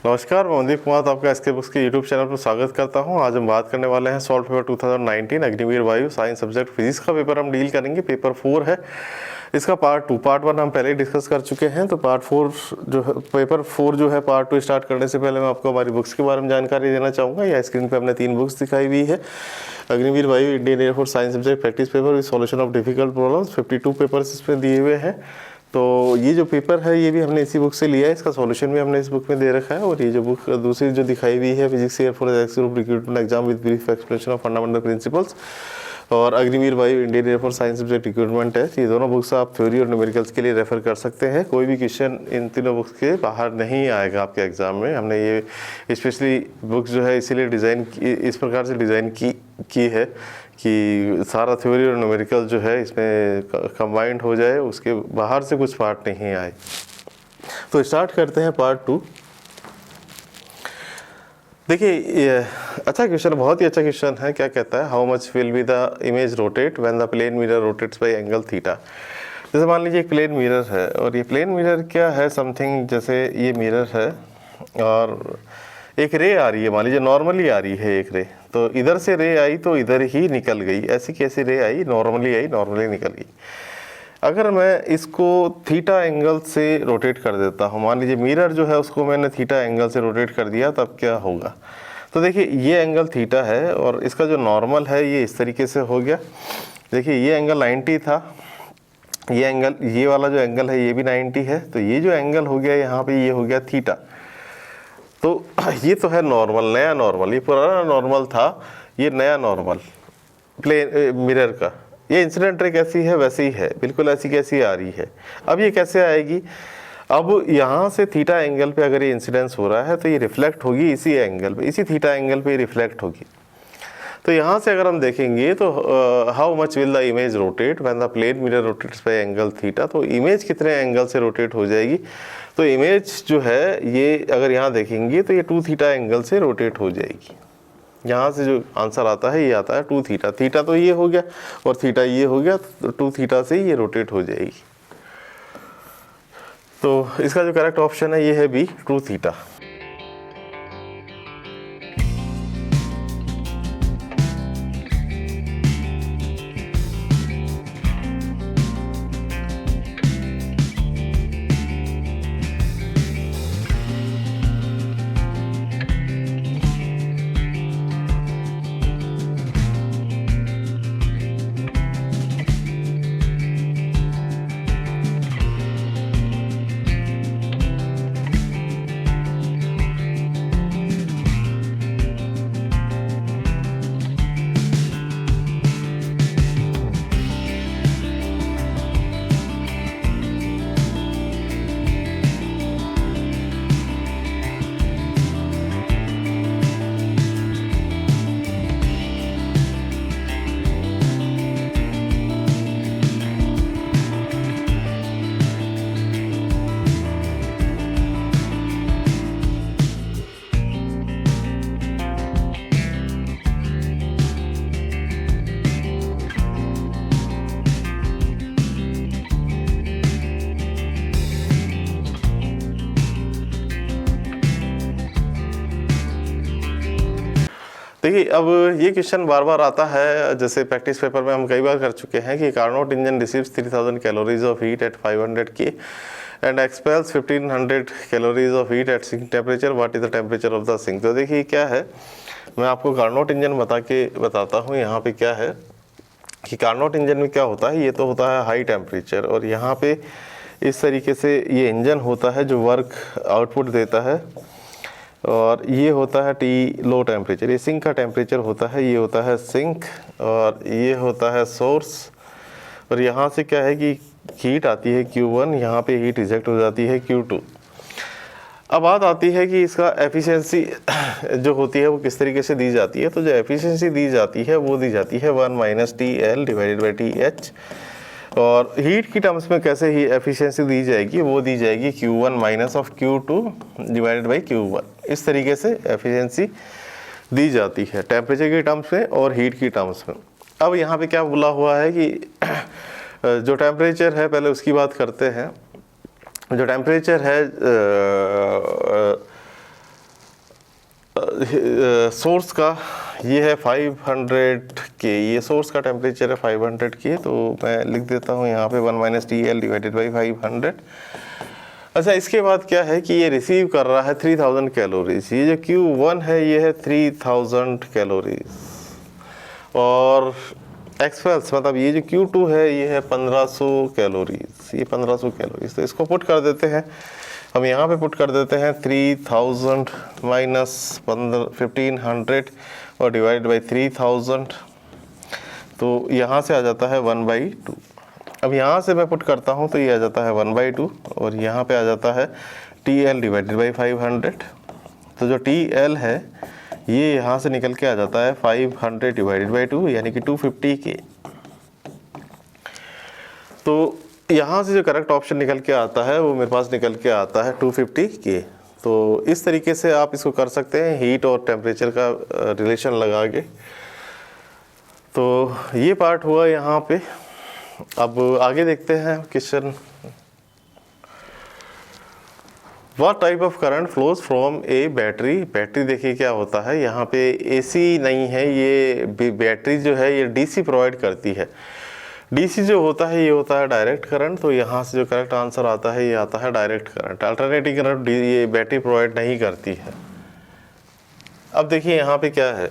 नमस्कार, मैं मनदीप कुमार आपका एसके बुक्स के यूट्यूब चैनल पर स्वागत करता हूं। आज हम बात करने वाले हैं सॉल्व पेपर 2019 अग्निवीर वायु साइंस सब्जेक्ट फिजिक्स का पेपर हम डील करेंगे। पेपर 4 है, इसका पार्ट 2। पार्ट 1 हम पहले ही डिस्कस कर चुके हैं, तो पार्ट 4 जो है पेपर 4 जो है पार्ट 2 स्टार्ट करने से पहले मैं आपको हमारी बुक्स के बारे में जानकारी देना चाहूँगा। या स्क्रीन पर हमने 3 बुक्स दिखाई हुई है। अग्निवीर वायु Indian air force science subject practice paper with solution of difficult problems, 52 papers इसमें दिए हुए हैं। तो ये जो पेपर है ये भी हमने इसी बुक से लिया है, इसका सॉल्यूशन भी हमने इस बुक में दे रखा है। और ये जो बुक दूसरी जो दिखाई हुई है physics air force x group recruitment exam with brief explanation of fundamental principles, और अग्निवीर वायु Indian air force science subject recruitment है। ये दोनों बुक्स आप थ्योरी और न्यूमेरिकल्स के लिए रेफर कर सकते हैं। कोई भी क्वेश्चन इन तीनों बुक्स के बाहर नहीं आएगा आपके एग्जाम में। हमने ये स्पेशली बुक्स जो है इसीलिए डिज़ाइन इस प्रकार से डिज़ाइन की है कि सारा थ्योरी और न्यूमेरिकल जो है इसमें कंबाइंड हो जाए, उसके बाहर से कुछ पार्ट नहीं आए। तो स्टार्ट करते हैं पार्ट 2। देखिए अच्छा क्वेश्चन, बहुत ही अच्छा क्वेश्चन है। क्या कहता है, how much will be the image rotate when the plane mirror rotates by angle theta. जैसे मान लीजिए एक प्लेन मिरर है, और ये प्लेन मिरर क्या है, समथिंग जैसे ये मिरर है और एक रे आ रही है, मान लीजिए नॉर्मली आ रही है एक रे, तो इधर से रे आई तो इधर ही निकल गई। ऐसी कैसी रे आई, नॉर्मली निकल गई। अगर मैं इसको थीटा एंगल से रोटेट कर देता हूँ, मान लीजिए मिरर जो है उसको मैंने थीटा एंगल से रोटेट कर दिया, तब क्या होगा। तो देखिए ये एंगल थीटा है और इसका जो नॉर्मल है ये इस तरीके से हो गया। देखिए ये एंगल 90 था, ये एंगल, ये वाला जो एंगल है ये भी 90 है, तो ये जो एंगल हो गया यहाँ पे ये हो गया थीटा। तो ये तो है नॉर्मल, नया नॉर्मल। ये पुराना नॉर्मल था, ये नया नॉर्मल प्लेन मिरर का। ये इंसिडेंट रे कैसी है वैसी ही है, बिल्कुल ऐसी कैसी आ रही है। अब ये कैसे आएगी, अब यहाँ से थीटा एंगल पे अगर ये इंसिडेंस हो रहा है तो ये रिफ्लेक्ट होगी इसी एंगल पे, इसी थीटा एंगल पे रिफ्लेक्ट होगी। तो यहाँ से अगर हम देखेंगे तो how much will the image rotate when the plane mirror rotates by angle theta, तो इमेज कितने एंगल से रोटेट हो जाएगी। तो इमेज जो है ये अगर यहाँ देखेंगे तो ये 2 थीटा एंगल से रोटेट हो जाएगी। यहाँ से जो आंसर आता है ये आता है 2 थीटा। थीटा तो ये हो गया और थीटा ये हो गया, तो 2 थीटा से ये रोटेट हो जाएगी। तो इसका जो करेक्ट ऑप्शन है ये है बी, 2 थीटा। देखिए अब ये क्वेश्चन बार बार आता है, जैसे प्रैक्टिस पेपर में हम कई बार कर चुके हैं कि Carnot engine receives 3000 calories of heat at 500 K and expels 1500 calories of heat at sink temperature, what is the temperature of the sink. तो देखिए क्या है, मैं आपको कार्नोट इंजन बताता हूँ। यहाँ पे क्या है कि कार्नोट इंजन में क्या होता है, ये तो होता है हाई टेम्परेचर, और यहाँ पे इस तरीके से ये इंजन होता है जो वर्क आउटपुट देता है, और ये होता है टी लो टेम्परेचर। ये सिंक का टेम्परेचर होता है, ये होता है सिंक, और ये होता है सोर्स। और यहाँ से क्या है कि हीट आती है Q1, यहाँ पे हीट रिजेक्ट हो जाती है Q2। अब बात आती है कि इसका एफिशिएंसी जो होती है वो किस तरीके से दी जाती है। तो जो एफिशिएंसी दी जाती है वो दी जाती है 1 - TL डिवाइडेड बाई TH। और हीट की टर्म्स में कैसे ही एफिशिएंसी दी जाएगी, वो दी जाएगी Q1 minus of Q2 divided by Q1। इस तरीके से एफिशिएंसी दी जाती है टेम्परेचर की टर्म्स में और हीट की टर्म्स में। अब यहाँ पे क्या बोला हुआ है कि जो टेम्परेचर है, पहले उसकी बात करते हैं। जो टेम्परेचर है सोर्स का ये है 500 के, ये सोर्स का टेम्परेचर है 500 के, तो मैं लिख देता हूँ यहाँ पे 1 माइनस TL डिवाइडेड बाई 500। अच्छा, इसके बाद क्या है कि ये रिसीव कर रहा है 3000 कैलोरीज। ये जो Q1 है ये है 3000 कैलोरीज, और एक्सपेल्स मतलब ये जो Q2 है ये है 1500 कैलोरीज, ये 1500 कैलोरीज। तो इसको पुट कर देते हैं हम, यहाँ पे पुट कर देते हैं 3000 माइनस 1500 और डिवाइड बाई 3000, तो यहाँ से आ जाता है 1/2। अब यहाँ से मैं पुट करता हूँ तो ये आ जाता है 1/2, और यहाँ पे आ जाता है TL डिवाइडेड बाई 500। तो जो TL है ये यहाँ से निकल के आ जाता है 500 डिवाइडेड बाई 2, यानी कि 250 के। तो यहाँ से जो करेक्ट ऑप्शन निकल के आता है वो मेरे पास निकल के आता है 250 के। तो इस तरीके से आप इसको कर सकते हैं, हीट और टेम्परेचर का रिलेशन लगा के। तो ये पार्ट हुआ यहाँ पे। अब आगे देखते हैं question. What type of current flows from A battery. Battery देखिए क्या होता है, यहाँ पे AC नहीं है, ये बैटरी जो है ये DC प्रोवाइड करती है। DC जो होता है ये होता है डायरेक्ट करंट, तो यहाँ से जो करेक्ट आंसर आता है ये आता है डायरेक्ट करंट। अल्टरनेटिंग करंट ये बैटरी प्रोवाइड नहीं करती है। अब देखिए यहाँ पे क्या है,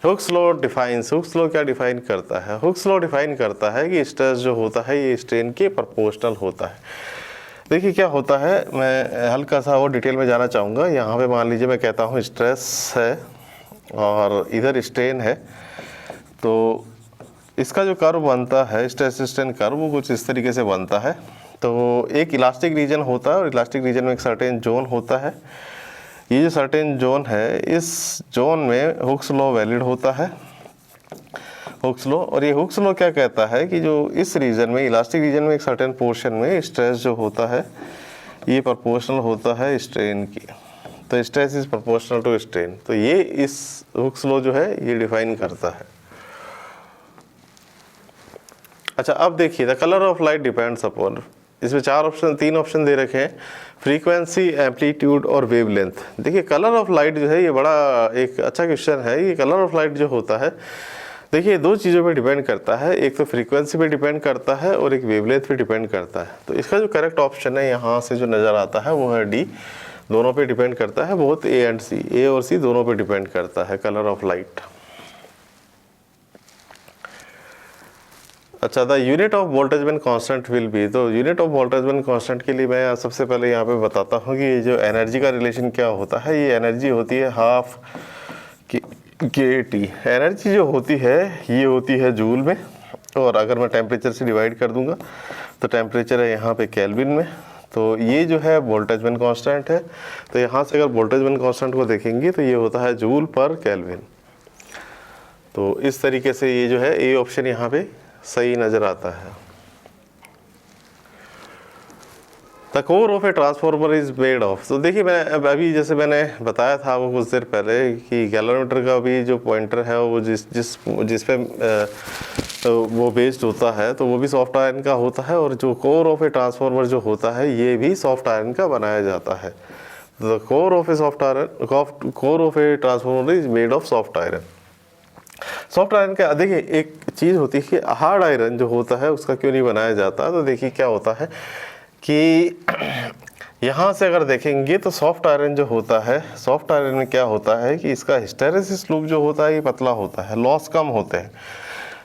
Hooke's law defines. Hooke's law क्या डिफाइन करता है? हुक्स लॉ डिफाइन करता है कि स्ट्रेस जो होता है ये स्ट्रेन के प्रोपोर्शनल होता है। देखिए क्या होता है, मैं हल्का सा और डिटेल में जाना चाहूँगा। यहाँ पे मान लीजिए मैं कहता हूँ स्ट्रेस है और इधर स्ट्रेन है, तो इसका जो कर्व बनता है स्ट्रेस स्ट्रेन कर्व वो कुछ इस तरीके से बनता है। तो एक इलास्टिक रीजन होता है और इलास्टिक रीजन में एक सर्टेन जोन होता है। ये जो सर्टेन जोन है इस जोन में हुक्स लॉ वैलिड होता है, हुक्स लॉ। और ये हुक्स लॉ क्या कहता है कि जो इस रीजन में इलास्टिक रीजन में एक सर्टेन पोर्शन में स्ट्रेस जो होता है ये प्रोपोर्शनल होता है स्ट्रेन की। तो stress is proportional to strain. तो ये इस हुक्स लॉ जो है ये डिफाइन करता है। अच्छा, अब देखिए the colour of light depends upon, इसमें तीन ऑप्शन दे रखे हैं, फ्रीक्वेंसी, एम्पलीट्यूड और वेवलेंथ। देखिए कलर ऑफ लाइट जो है ये बड़ा एक अच्छा क्वेश्चन है। ये कलर ऑफ लाइट जो होता है देखिए दो चीज़ों पे डिपेंड करता है, एक तो फ्रीक्वेंसी पे डिपेंड करता है और एक वेवलेंथ पे डिपेंड करता है। तो इसका जो करेक्ट ऑप्शन है यहाँ से जो नज़र आता है वो है डी, दोनों पे डिपेंड करता है, बोथ ए एंड सी, ए और सी दोनों पे डिपेंड करता है कलर ऑफ लाइट। अच्छा, the unit of voltage when constant will be. तो unit of voltage when constant के लिए मैं सबसे पहले यहाँ पे बताता हूँ कि ये जो एनर्जी का रिलेशन क्या होता है। ये एनर्जी होती है हाफ KT। एनर्जी जो होती है ये होती है जूल में, और अगर मैं टेम्परेचर से डिवाइड कर दूंगा तो टेम्परेचर है यहाँ पे केल्विन में। तो ये जो है वोल्टेज व्हेन कांस्टेंट है। तो यहाँ से अगर वोल्टेज व्हेन कांस्टेंट को देखेंगे तो ये होता है जूल पर केल्विन। तो इस तरीके से ये जो है ए ऑप्शन यहाँ पे सही नज़र आता है। The core of a transformer is made of. तो देखिए मैं अभी जैसे मैंने बताया था वो कुछ देर पहले कि गैलोमीटर का भी जो पॉइंटर है वो जिस पे वो बेस्ड होता है तो वो भी सॉफ्ट आयरन का होता है, और जो कोर ऑफ ए ट्रांसफार्मर जो होता है ये भी सॉफ्ट आयरन का बनाया जाता है। The core of a transformer is made of soft iron. Soft iron का देखिए एक चीज़ होती है कि हार्ड आयरन जो होता है उसका क्यों नहीं बनाया जाता। तो देखिए क्या होता है कि यहाँ से अगर देखेंगे तो सॉफ्ट आयरन जो होता है, सॉफ्ट आयरन में क्या होता है कि इसका हिस्टेरेसिस लूप जो होता है ये पतला होता है, लॉस कम होते हैं।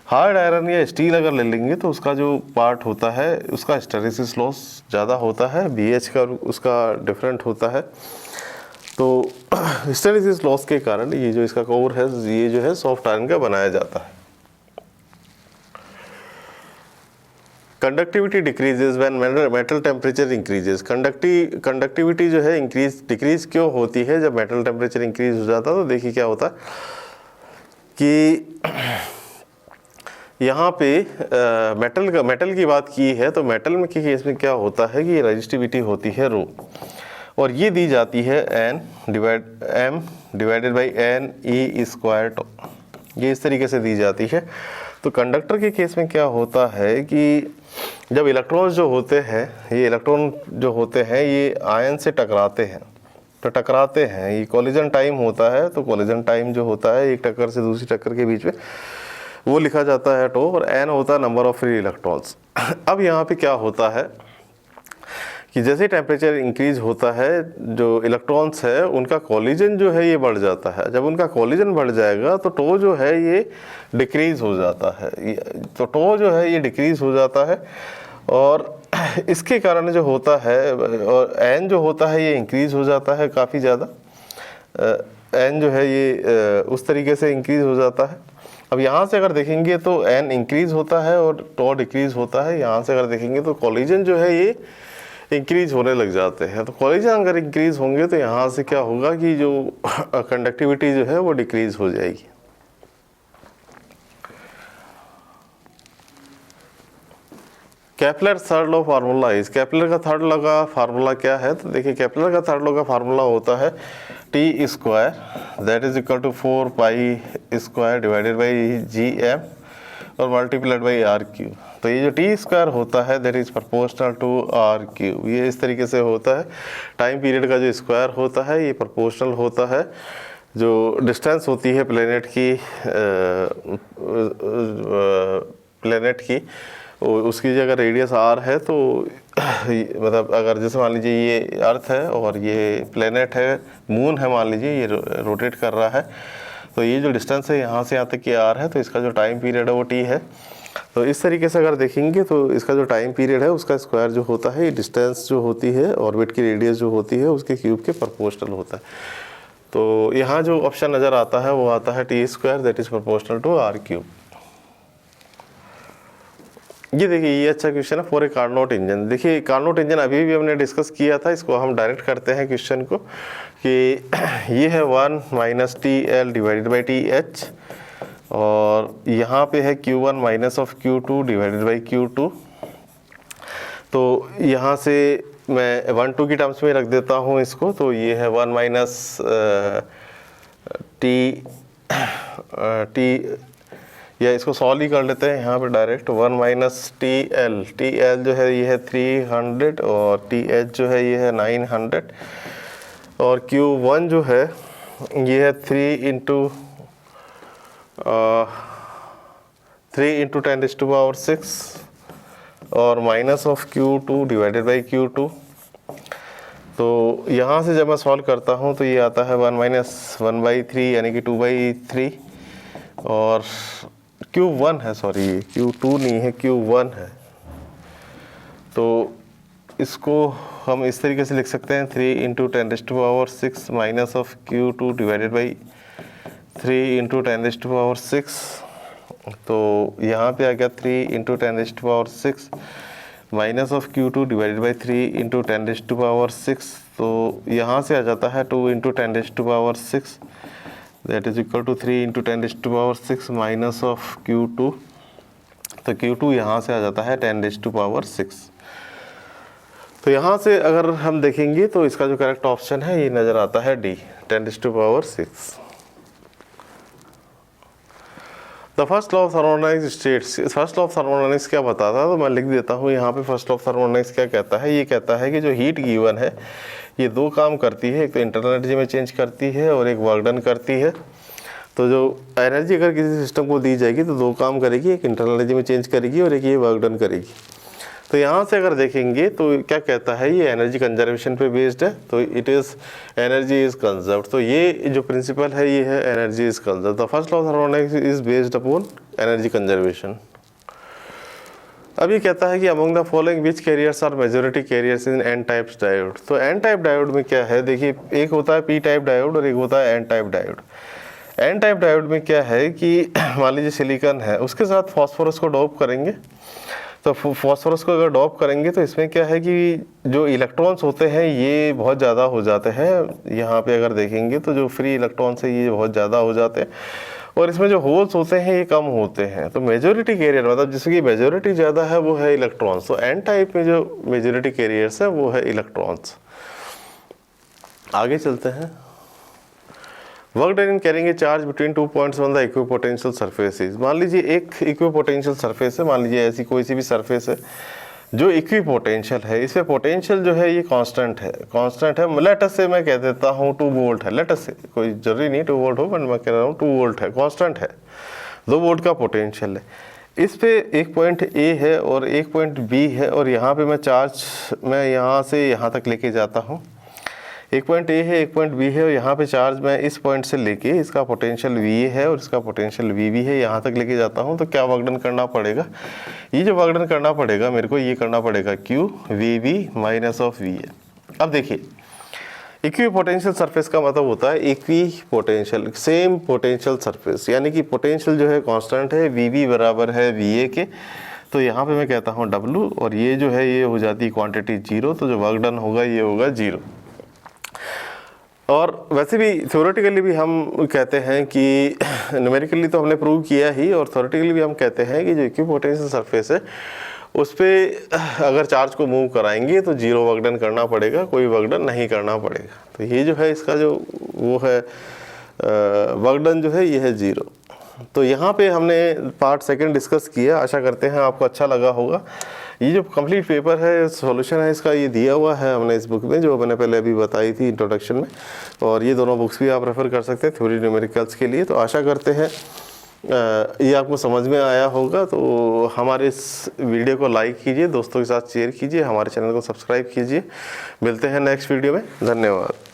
हार्ड आयरन या स्टील अगर ले लेंगे तो उसका जो पार्ट होता है उसका हिस्टेरेसिस लॉस ज़्यादा होता है, BH का उसका डिफरेंट होता है। तो हिस्टेरेसिस लॉस के कारण ये जो इसका कोर है ये जो है सॉफ्ट आयरन का बनाया जाता है। Conductivity decreases when metal temperature increases. Conductivity जो है डिक्रीज क्यों होती है जब मेटल टेम्परेचर इंक्रीज हो जाता है। तो देखिए क्या होता है कि यहाँ पे मेटल की बात की है तो मेटल में के केस में क्या होता है कि रेजिस्टिविटी होती है रो, और ये दी जाती है M डिवाइडेड बाई NE²। ये इस तरीके से दी जाती है। तो कंडक्टर के केस में क्या होता है कि जब इलेक्ट्रॉन्स जो होते हैं ये आयन से टकराते हैं तो टकराते हैं, ये कॉलिजन टाइम होता है। तो कॉलिजन टाइम जो होता है एक टक्कर से दूसरी टक्कर के बीच में, वो लिखा जाता है टो, और एन होता है नंबर ऑफ फ्री इलेक्ट्रॉन्स। अब यहाँ पे क्या होता है कि जैसे टेम्परेचर इंक्रीज होता है, जो इलेक्ट्रॉन्स है उनका कॉलिजन जो है ये बढ़ जाता है। जब उनका कॉलिजन बढ़ जाएगा तो टो जो है ये डिक्रीज हो जाता है। तो टो जो है ये डिक्रीज हो जाता है, और इसके कारण जो होता है, और एन जो होता है ये इंक्रीज हो जाता है काफ़ी ज़्यादा। एन जो है ये उस तरीके से इंक्रीज हो जाता है। अब यहाँ से अगर देखेंगे तो एन इंक्रीज होता है और टो डिक्रीज होता है। यहाँ से अगर देखेंगे तो कॉलिजन जो है ये इंक्रीज होने लग जाते हैं। तो कॉलिजन अगर इंक्रीज होंगे तो यहाँ से क्या होगा कि जो कंडक्टिविटी जो है वो डिक्रीज हो जाएगी। केपलर थर्ड लॉ फार्मूला इस, केपलर का थर्ड लॉ का फार्मूला क्या है? तो देखिए केपलर का थर्ड लॉ का फार्मूला होता है T square that is equal to 4 pi square divided by G M और मल्टीप्लाइड बाई आर क्यू। तो ये जो टी स्क्वायर होता है that is proportional to R cube, ये इस तरीके से होता है। टाइम पीरियड का जो स्क्वायर होता है ये प्रोपोर्शनल होता है जो डिस्टेंस होती है प्लेनेट की उसकी जगह रेडियस आर है। तो मतलब अगर जैसे मान लीजिए ये अर्थ है और ये प्लेनेट है, मून है मान लीजिए, ये रोटेट कर रहा है, तो ये जो डिस्टेंस है यहाँ से यहाँ तक की आर है, तो इसका जो टाइम पीरियड है वो टी है। तो इस तरीके से अगर देखेंगे तो इसका जो टाइम पीरियड है उसका स्क्वायर जो होता है, ये डिस्टेंस जो होती है ऑर्बिट की रेडियस जो होती है उसके क्यूब के प्रोपोर्शनल होता है। तो यहाँ जो ऑप्शन नज़र आता है वो आता है T square that is proportional to R cube. ये देखिए ये अच्छा क्वेश्चन है फॉर ए कार्नोट इंजन। देखिए कार्नोट इंजन अभी भी हमने डिस्कस किया था, इसको हम डायरेक्ट करते हैं क्वेश्चन को कि ये है 1 minus T L divided by T H, और यहाँ पे है Q1 minus of Q2 divided by Q2। तो यहाँ से मैं 1 2 की टर्म्स में रख देता हूँ इसको। तो ये है 1 माइनस टी, या इसको सॉल्व ही कर लेते हैं यहाँ पे डायरेक्ट। 1 माइनस टी एल जो है ये है 300 और टी एच जो है ये है 900, और Q1 जो है ये है 3 इंटू 10⁻⁶ और minus of Q2 divided by Q2। तो यहाँ से जब मैं सॉल्व करता हूँ तो ये आता है 1 माइनस 1/3 यानी कि 2/3, और Q1 है, सॉरी Q2 नहीं है Q1 है। तो इसको हम इस तरीके से लिख सकते हैं 3 into 10⁻⁶ minus of Q2 divided by 3 into 10⁻⁶। तो यहाँ पे आ गया 3 into 10⁻⁶ minus of Q2 divided by 3 into 10⁻⁶। तो यहाँ से आ जाता है 2 into 10⁻⁶ that is equal to 3 into 10⁻⁶ minus of Q2। तो Q2 यहाँ से आ जाता है 10⁻⁶। तो यहाँ से अगर हम देखेंगे तो इसका जो करेक्ट ऑप्शन है ये नज़र आता है D, 10⁻⁶। The first law of thermodynamics states, first law of thermodynamics क्या बताता है? तो मैं लिख देता हूँ यहाँ पे फर्स्ट लॉ ऑफ थर्मोडायनामिक्स क्या कहता है। ये कहता है कि जो हीट गिवन है ये दो काम करती है, एक तो इंटरनल एनर्जी में चेंज करती है और एक वर्क डन करती है। तो जो एनर्जी अगर किसी सिस्टम को दी जाएगी तो दो काम करेगी, एक इंटरनल एनर्जी में चेंज करेगी और एक ये वर्क डन करेगी। तो यहाँ से अगर देखेंगे तो क्या कहता है, ये एनर्जी कंजर्वेशन पे बेस्ड है। तो it is energy is conserve. तो ये जो प्रिंसिपल है ये है energy is conserve. The first law of thermodynamics is based upon energy conservation. अब ये कहता है कि among the following which carriers are majority carriers in N types diode. तो एन टाइप डायोड में क्या है, देखिए एक होता है पी टाइप डायोड और एक होता है N type diode. N type diode में क्या है कि मान लीजिए सिलिकॉन है, उसके साथ फास्फोरस को डोप करेंगे। तो फास्फोरस को अगर डॉप करेंगे तो इसमें क्या है कि जो इलेक्ट्रॉन्स होते हैं ये बहुत ज़्यादा हो जाते हैं। यहाँ पे अगर देखेंगे तो जो फ्री इलेक्ट्रॉन्स है ये बहुत ज़्यादा हो जाते हैं, और इसमें जो होल्स होते हैं ये कम होते हैं। तो मेजॉरिटी कैरियर मतलब जिसकी मेजॉरिटी ज़्यादा है वो है इलेक्ट्रॉन्स। तो एन टाइप में जो मेजॉरिटी कैरियर्स है वो है इलेक्ट्रॉन्स। आगे चलते हैं। Work done in carrying a charge between 2 points on the equipotential surfaces. मान लीजिए एक इक्विपोटेंशियल सरफेस है, मान लीजिए ऐसी कोई सी भी सरफेस है जो इक्वी पोटेंशियल है, इसमें पोटेंशियल जो है ये कांस्टेंट है। लेट अस से मैं कह देता हूँ 2 वोल्ट है, लेट अस से, कोई जरूरी नहीं 2 वोल्ट हो, बट मैं कह रहा हूँ 2 वोल्ट है, कांस्टेंट है, 2 वोल्ट का पोटेंशियल है। इस पे एक पॉइंट ए है और एक पॉइंट बी है, और यहाँ पे मैं चार्ज मैं यहाँ से यहाँ तक लेके जाता हूँ। एक पॉइंट ए है, एक पॉइंट बी है, और यहाँ पे चार्ज मैं इस पॉइंट से लेके, इसका पोटेंशियल वी है और इसका पोटेंशियल वी भी है, यहाँ तक लेके जाता हूँ। तो क्या वर्क डन करना पड़ेगा, ये जो वर्क डन करना पड़ेगा मेरे को, ये करना पड़ेगा Q V B minus of V है। अब देखिए, इक्वी पोटेंशियल सरफेस का मतलब होता है equi potential, same potential surface, यानी कि पोटेंशियल जो है कांस्टेंट है, वी बी बराबर है वी ए के। तो यहाँ पे मैं कहता हूँ W, और ये जो है ये हो जाती है क्वांटिटी 0, तो जो वर्क डन होगा ये होगा 0। और वैसे भी थ्योरेटिकली भी हम कहते हैं कि न्यूमेरिकली तो हमने प्रूव किया ही, और थ्योरेटिकली भी हम कहते हैं कि जो इक्विपोटेंशियल सरफेस है उस पर अगर चार्ज को मूव कराएंगे तो 0 वर्क डन करना पड़ेगा, कोई वर्क डन नहीं करना पड़ेगा। तो ये जो है इसका जो वो है वर्क डन जो है ये है 0। तो यहाँ पे हमने पार्ट सेकंड डिस्कस किया, आशा करते हैं आपको अच्छा लगा होगा। ये जो कंप्लीट पेपर है, सॉल्यूशन है इसका, ये दिया हुआ है हमने इस बुक में, जो मैंने पहले अभी बताई थी इंट्रोडक्शन में, और ये दोनों बुक्स भी आप रेफ़र कर सकते हैं थ्योरी न्यूमेरिकल्स के लिए। तो आशा करते हैं ये आपको समझ में आया होगा। तो हमारे इस वीडियो को लाइक कीजिए, दोस्तों के साथ शेयर कीजिए, हमारे चैनल को सब्सक्राइब कीजिए। मिलते हैं नेक्स्ट वीडियो में, धन्यवाद।